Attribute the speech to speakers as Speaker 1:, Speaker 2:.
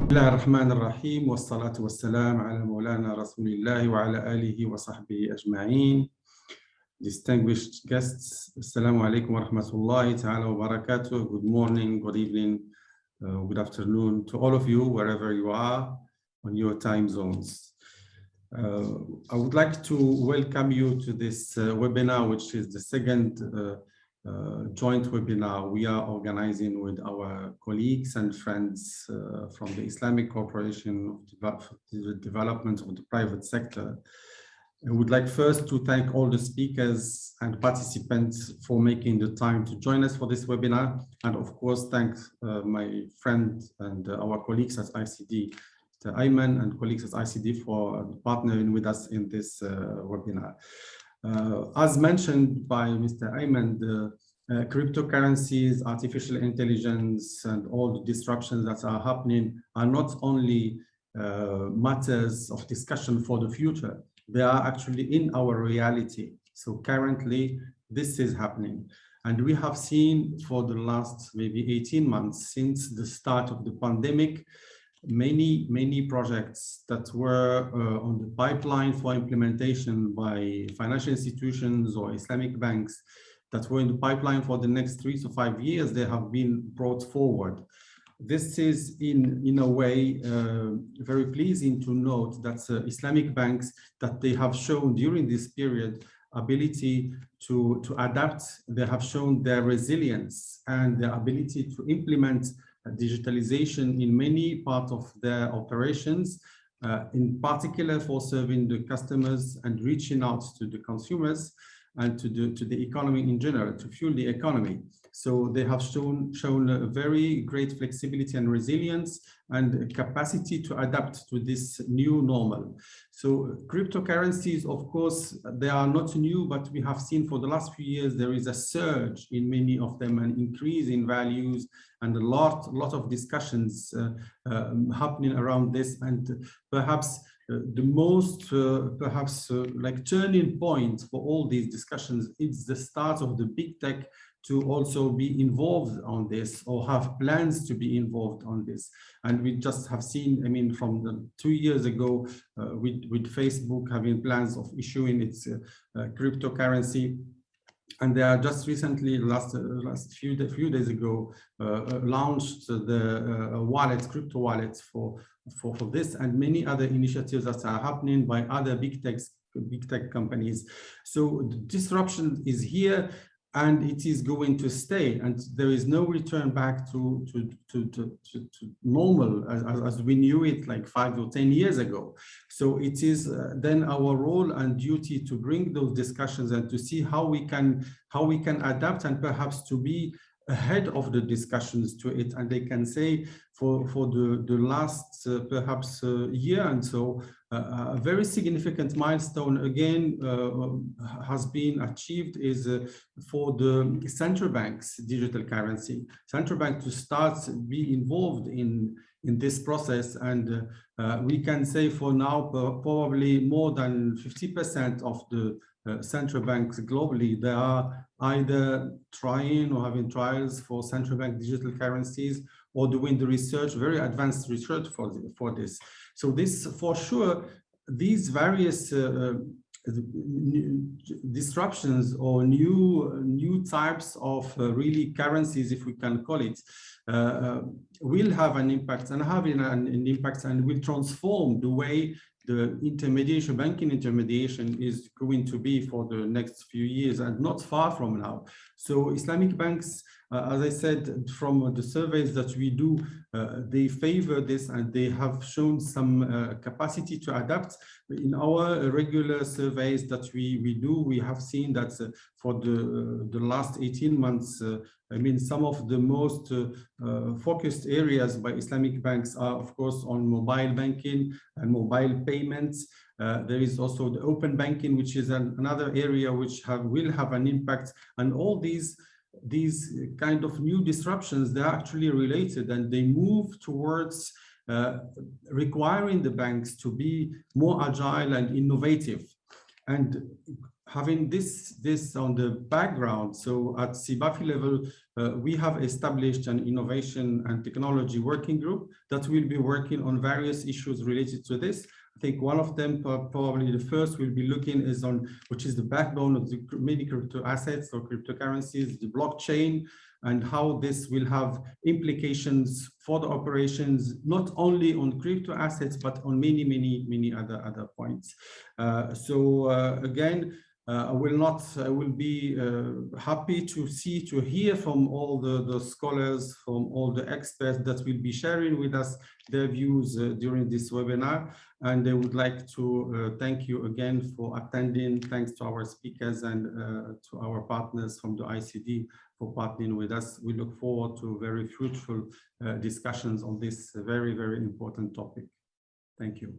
Speaker 1: بسم الله الرحمن الرحيم والصلاة والسلام على مولانا رسول الله وعلى آله وصحبه أجمعين. Distinguished guests, Assalamu alaikum wa rahmatullahi ta'ala wa barakatuh. Good morning, good evening, good afternoon to all of you, wherever you are on your time zones. I would like to welcome you to this webinar, which is the second joint webinar we are organizing with our colleagues and friends from the Islamic Corporation of the Development of the Private Sector. I would like first to thank all the speakers and participants for making the time to join us for this webinar, and of course thank my friend and our colleagues at ICD, Mr. Ayman, and colleagues at ICD for partnering with us in this webinar. As mentioned by Mr. Ayman, the cryptocurrencies, artificial intelligence, and all the disruptions that are happening are not only matters of discussion for the future, they are actually in our reality. So currently, this is happening. And we have seen for the last maybe 18 months since the start of the pandemic, many projects that were on the pipeline for implementation by financial institutions or Islamic banks that were in the pipeline for the next 3 to 5 years, they have been brought forward. This is in a way very pleasing to note that Islamic banks, that they have shown during this period ability to adapt. They have shown their resilience and their ability to implement digitalization in many parts of their operations, in particular for serving the customers and reaching out to the consumers and to the economy in general, to fuel the economy. So they have shown a very great flexibility and resilience and capacity to adapt to this new normal. So cryptocurrencies, of course, they are not new, but we have seen for the last few years, there is a surge in many of them, an increase in values, and a lot of discussions happening around this. And perhaps the most like turning point for all these discussions is the start of the big tech to also be involved on this or have plans to be involved on this. And we just have seen, I mean, from the 2 years ago with Facebook having plans of issuing its cryptocurrency. And they are just recently, last few days ago, launched the wallet, crypto wallets for this, and many other initiatives that are happening by other big tech companies. So the disruption is here, and it is going to stay, and there is no return back to normal as we knew it like 5 or 10 years ago. So it is then our role and duty to bring those discussions and to see how we can adapt and perhaps to be ahead of the discussions to it. And they can say for the last perhaps year and so, a very significant milestone again has been achieved is for the central bank's digital currency. Central bank to start be involved in this process, and we can say for now probably more than 50% of the central banks globally, they are either trying or having trials for central bank digital currencies or doing the research, very advanced research for this. So this, for sure, these various disruptions or new types of really currencies, if we can call it, will have an impact and having an impact and will transform the way the intermediation, banking intermediation is going to be for the next few years and not far from now. So Islamic banks, as I said, from the surveys that we do, they favor this and they have shown some capacity to adapt. In our regular surveys that we do, we have seen that for the last 18 months, I mean, some of the most focused areas by Islamic banks are, of course, on mobile banking and mobile payments. There is also the open banking, which is another area which will have an impact. And all these kind of new disruptions, they're actually related, and they move towards requiring the banks to be more agile and innovative. And having this on the background, so at CIBAFI level, we have established an innovation and technology working group that will be working on various issues related to this. I think one of them, probably the first we'll be looking is on, which is the backbone of the many crypto assets or cryptocurrencies, the blockchain, and how this will have implications for the operations, not only on crypto assets, but on many other points. Again, I will be happy to hear from all the scholars, from all the experts that will be sharing with us their views during this webinar. And I would like to thank you again for attending. Thanks to our speakers and to our partners from the ICD for partnering with us. We look forward to very fruitful discussions on this very important topic. Thank you.